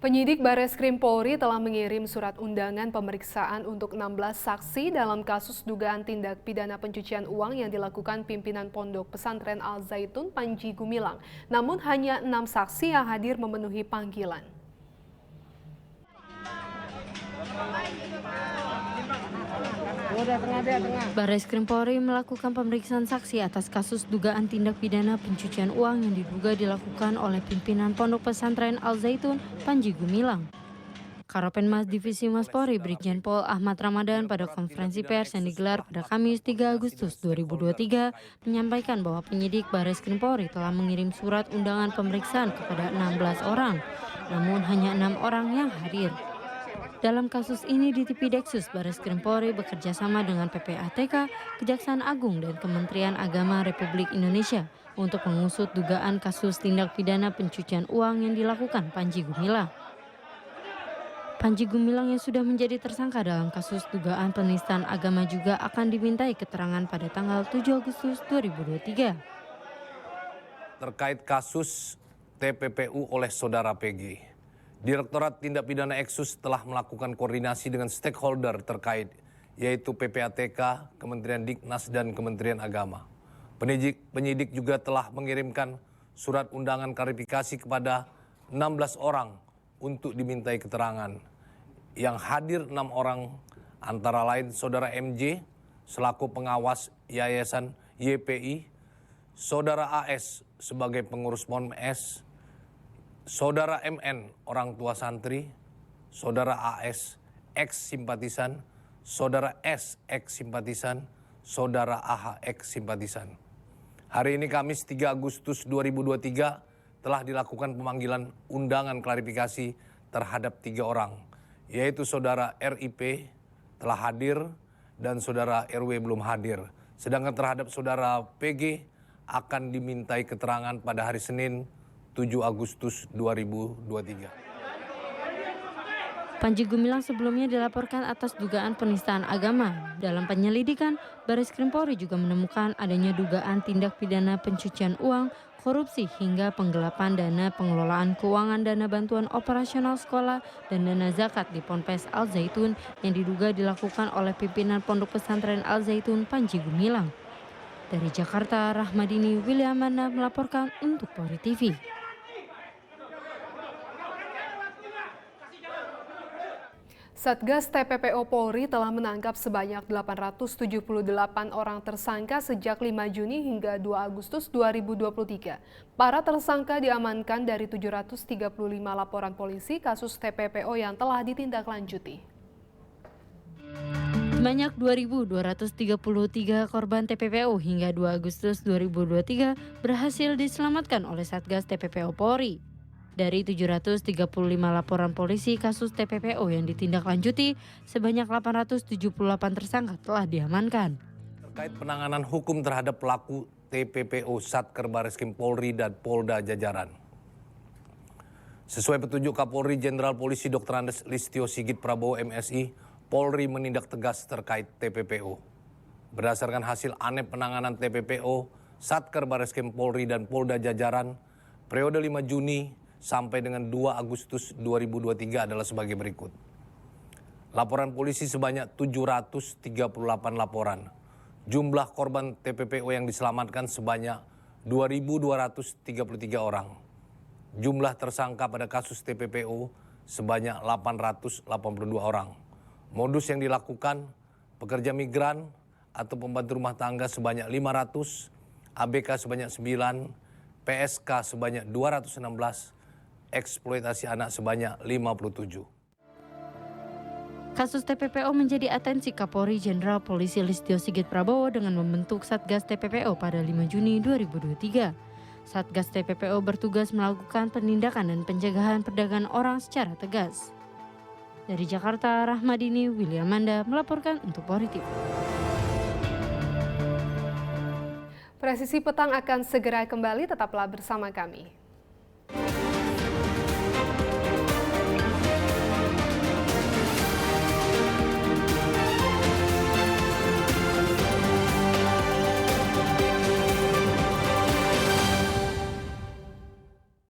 Penyidik Bareskrim Polri telah mengirim surat undangan pemeriksaan untuk 16 saksi dalam kasus dugaan tindak pidana pencucian uang yang dilakukan pimpinan Pondok Pesantren Al Zaitun Panji Gumilang. Namun hanya 6 saksi yang hadir memenuhi panggilan. Bareskrim Polri melakukan pemeriksaan saksi atas kasus dugaan tindak pidana pencucian uang yang diduga dilakukan oleh pimpinan Pondok Pesantren Al Zaitun Panji Gumilang. Karopenmas Divisi Mas Polri Brigjen Pol Ahmad Ramadan pada konferensi pers yang digelar pada Kamis 3 Agustus 2023 menyampaikan bahwa penyidik Bareskrim Polri telah mengirim surat undangan pemeriksaan kepada 16 orang, namun hanya 6 orang yang hadir. Dalam kasus ini di Tipideksus, Bareskrim Polri bekerja sama dengan PPATK, Kejaksaan Agung dan Kementerian Agama Republik Indonesia untuk mengusut dugaan kasus tindak pidana pencucian uang yang dilakukan Panji Gumilang. Panji Gumilang yang sudah menjadi tersangka dalam kasus dugaan penistaan agama juga akan dimintai keterangan pada tanggal 7 Agustus 2023. Terkait kasus TPPU oleh Saudara PG. Direktorat Tindak Pidana Eksus telah melakukan koordinasi dengan stakeholder terkait, yaitu PPATK, Kementerian Diknas, dan Kementerian Agama. Penyidik juga telah mengirimkan surat undangan klarifikasi kepada 16 orang untuk dimintai keterangan. Yang hadir 6 orang antara lain Saudara MJ selaku pengawas Yayasan YPI, Saudara AS sebagai pengurus Ponpes, Saudara MN, orang tua santri, Saudara AS, ex-simpatisan, Saudara S, ex-simpatisan, Saudara AH, ex-simpatisan. Hari ini Kamis 3 Agustus 2023 telah dilakukan pemanggilan undangan klarifikasi terhadap 3 orang, yaitu Saudara RIP telah hadir dan Saudara RW belum hadir. Sedangkan terhadap Saudara PG akan dimintai keterangan pada hari Senin 7 Agustus 2023. Panji Gumilang sebelumnya dilaporkan atas dugaan penistaan agama. Dalam penyelidikan, Bareskrim Polri juga menemukan adanya dugaan tindak pidana pencucian uang, korupsi hingga penggelapan dana pengelolaan keuangan dana bantuan operasional sekolah dan dana zakat di Ponpes Al Zaitun yang diduga dilakukan oleh pimpinan Pondok Pesantren Al Zaitun Panji Gumilang. Dari Jakarta, Rahmadini Williamanda melaporkan untuk Polri TV. Satgas TPPO Polri telah menangkap sebanyak 878 orang tersangka sejak 5 Juni hingga 2 Agustus 2023. Para tersangka diamankan dari 735 laporan polisi kasus TPPO yang telah ditindaklanjuti. Sebanyak 2.233 korban TPPO hingga 2 Agustus 2023 berhasil diselamatkan oleh Satgas TPPO Polri. Dari 735 laporan polisi kasus TPPO yang ditindaklanjuti, sebanyak 878 tersangka telah diamankan. Terkait penanganan hukum terhadap pelaku TPPO, Satker Bareskrim Polri dan Polda jajaran. Sesuai petunjuk Kapolri Jenderal Polisi Dr. Andes Listio Sigit Prabowo MSI, Polri menindak tegas terkait TPPO. Berdasarkan hasil ANEP penanganan TPPO, Satker Bareskrim Polri dan Polda jajaran, periode 5 Juni sampai dengan 2 Agustus 2023 adalah sebagai berikut. Laporan polisi sebanyak 738 laporan. Jumlah korban TPPO yang diselamatkan sebanyak 2.233 orang. Jumlah tersangka pada kasus TPPO sebanyak 882 orang. Modus yang dilakukan, pekerja migran atau pembantu rumah tangga sebanyak 500, ABK sebanyak 9, PSK sebanyak 216, eksploitasi anak sebanyak 57. Kasus TPPO menjadi atensi Kapolri Jenderal Polisi Listio Sigit Prabowo dengan membentuk Satgas TPPO pada 5 Juni 2023. Satgas TPPO bertugas melakukan penindakan dan pencegahan perdagangan orang secara tegas. Dari Jakarta, Rahmadini Williamanda melaporkan untuk Polri TV. Presisi Petang akan segera kembali, tetaplah bersama kami.